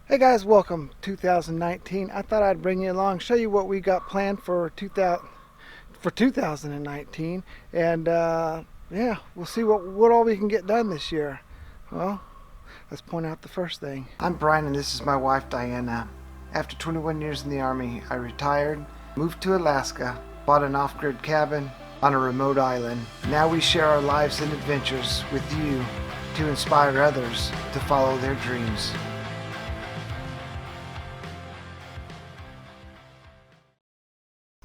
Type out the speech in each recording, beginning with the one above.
Hey guys, welcome 2019. I thought I'd bring you along, show you what we got planned for 2019, and yeah, we'll see what all we can get done this year. Well, let's point out the first thing. I'm Brian, and this is my wife Diana. After 21 years in the Army, I retired, moved to Alaska, bought an off-grid cabin on a remote island. Now we share our lives and adventures with you to inspire others to follow their dreams.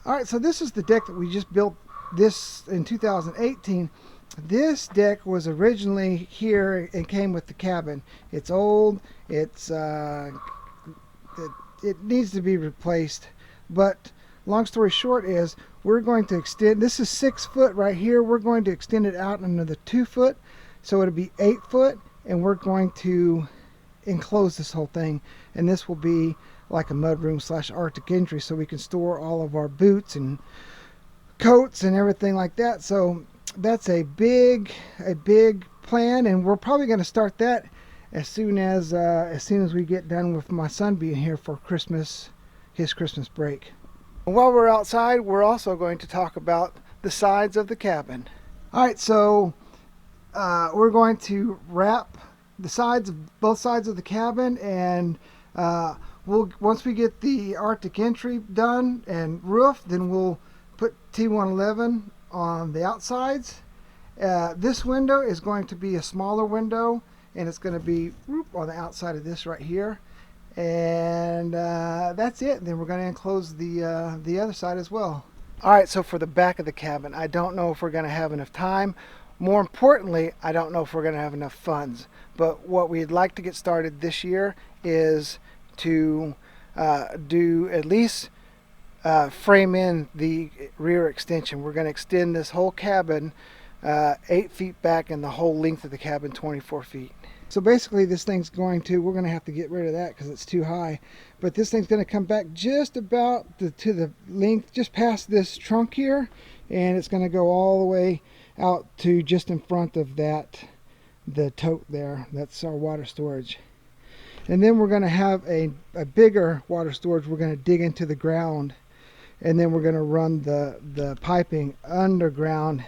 All right, so this is the deck that we just built this in 2018. This deck was originally here and came with the cabin. It's old. It needs to be replaced. But long story short is we're going to extend. This is 6 foot right here. We're going to extend it out another 2 foot, so it'll be 8 foot, and we're going to enclose this whole thing. And this will be like a mudroom / Arctic entry, so we can store all of our boots and coats and everything like that. So that's a big plan, and we're probably going to start that as soon as we get done with my son being here for Christmas, his Christmas break. While we're outside, we're also going to talk about the sides of the cabin. All right, so we're going to wrap the sides of both sides of the cabin, and once we get the Arctic entry done and roof, then we'll put T111 on the outsides. This window is going to be a smaller window, and it's going to be on the outside of this right here. And that's it. Then we're going to enclose the other side as well. All right, so for the back of the cabin, I don't know if we're going to have enough time. More importantly, I don't know if we're going to have enough funds. But what we'd like to get started this year is to do at least frame in the rear extension. We're going to extend this whole cabin 8 feet back, and the whole length of the cabin 24 feet. So basically we're going to have to get rid of that because it's too high. But this thing's going to come back just about to the length, just past this trunk here, and it's going to go all the way out to just in front of that, the tote there. That's our water storage. And then we're going to have a bigger water storage. We're going to dig into the ground, and then we're going to run the piping underground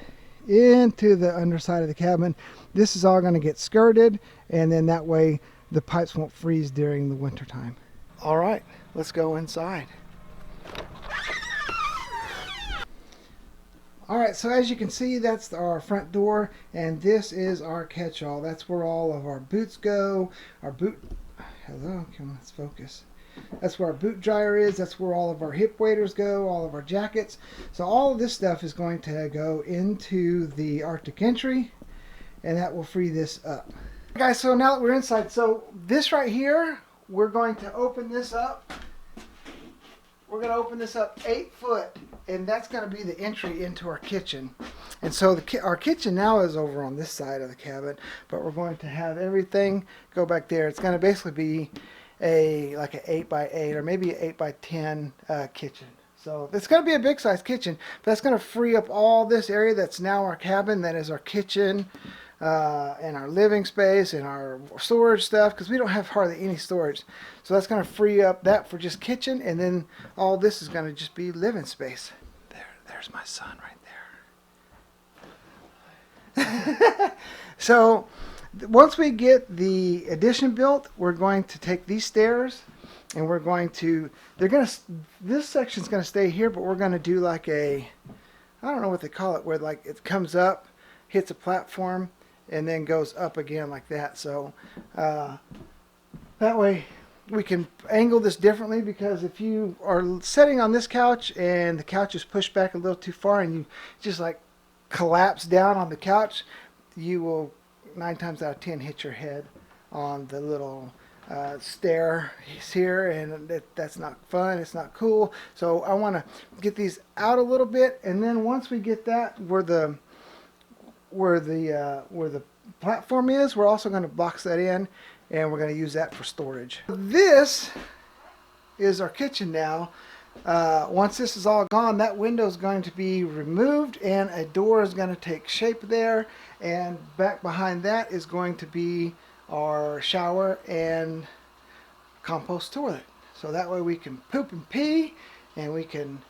into the underside of the cabin. This is all going to get skirted, and then that way the pipes won't freeze during the winter time. All right, let's go inside. All right, so as you can see, that's our front door, and this is our catch-all. That's where all of our boots go. Hello, come on, let's focus. That's where our boot dryer is. That's where all of our hip waders go, all of our jackets. So all of this stuff is going to go into the Arctic entry, and that will free this up. Guys, so now that we're inside, so this right here, we're going to open this up. We're going to open this up 8 foot, and that's going to be the entry into our kitchen. And so our kitchen now is over on this side of the cabin, but we're going to have everything go back there. It's going to basically be like an 8x8 or maybe an 8x10 kitchen. So it's going to be a big size kitchen, but that's going to free up all this area that's now our cabin. That is our kitchen and our living space and our storage stuff, because we don't have hardly any storage. So that's going to free up that for just kitchen, and then all this is going to just be living space. There's my son right there. So once we get the addition built, we're going to take these stairs, and we're going to, this section's going to stay here, but we're going to do like I don't know what they call it, where like it comes up, hits a platform, and then goes up again like that. So that way we can angle this differently, because if you are sitting on this couch and the couch is pushed back a little too far and you just like collapse down on the couch, you will 9 times out of 10 hit your head on the little stair here, and that's not fun. It's not cool. So I want to get these out a little bit, and then once we get that where the platform is, we're also going to box that in, and we're going to use that for storage. This is our kitchen now. Once this is all gone, that window is going to be removed, and a door is going to take shape there, and back behind that is going to be our shower and compost toilet. So that way we can poop and pee, and we can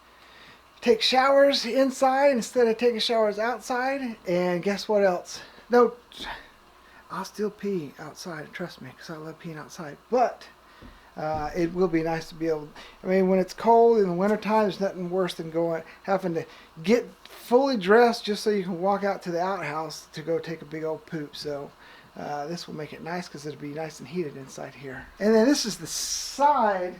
take showers inside instead of taking showers outside. And guess what else? No, I'll still pee outside, trust me, because I love peeing outside. But it will be nice to be able, I mean, when it's cold in the wintertime, there's nothing worse than having to get fully dressed just so you can walk out to the outhouse to go take a big old poop. So this will make it nice because it'll be nice and heated inside here. And then this is the side,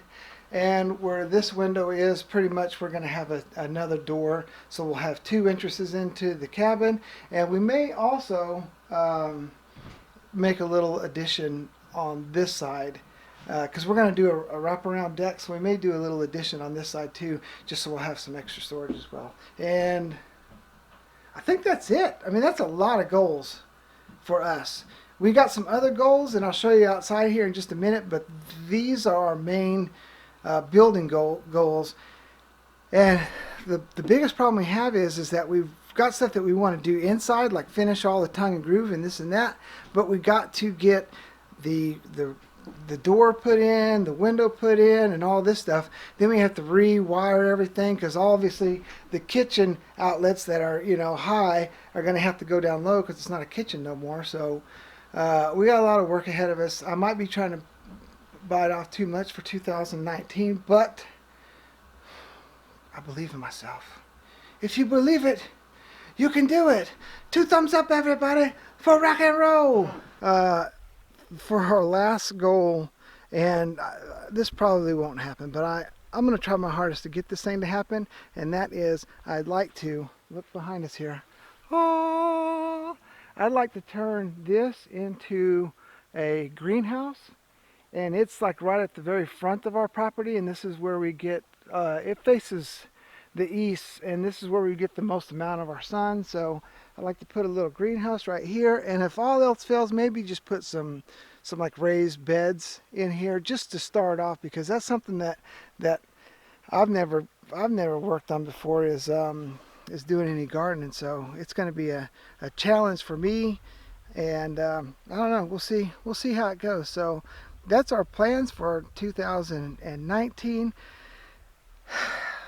and where this window is, pretty much we're going to have another door. So we'll have 2 entrances into the cabin, and we may also make a little addition on this side, because we're going to do a wraparound deck, so we may do a little addition on this side too, just so we'll have some extra storage as well. And I think that's it. I mean, that's a lot of goals for us. We got some other goals, and I'll show you outside here in just a minute, but these are our main building goals. And the biggest problem we have is that we've got stuff that we want to do inside, like finish all the tongue and groove and this and that, but we got to get the door put in, the window put in, and all this stuff. Then we have to rewire everything, because obviously the kitchen outlets that are, you know, high are going to have to go down low because it's not a kitchen no more. So we got a lot of work ahead of us. I might be trying to bite off too much for 2019, but I believe in myself. If you believe it, you can do it. 2 thumbs up, everybody, for rock and roll. For our last goal, and this probably won't happen, but I'm going to try my hardest to get this thing to happen, and that is, I'd like to, look behind us here, I'd like to turn this into a greenhouse, and it's like right at the very front of our property, and this is where we get, it faces the east, and this is where we get the most amount of our sun. So I'd like to put a little greenhouse right here, and if all else fails, maybe just put some like raised beds in here just to start off, because that's something that I've never worked on before, is doing any gardening. So it's going to be a challenge for me, and I don't know, we'll see how it goes. So that's our plans for 2019.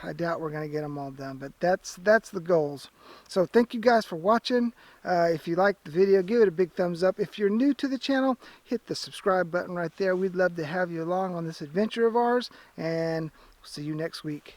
I doubt we're going to get them all done, but that's the goals. So thank you guys for watching. If you liked the video, give it a big thumbs up. If you're new to the channel, hit the subscribe button right there. We'd love to have you along on this adventure of ours, and we'll see you next week.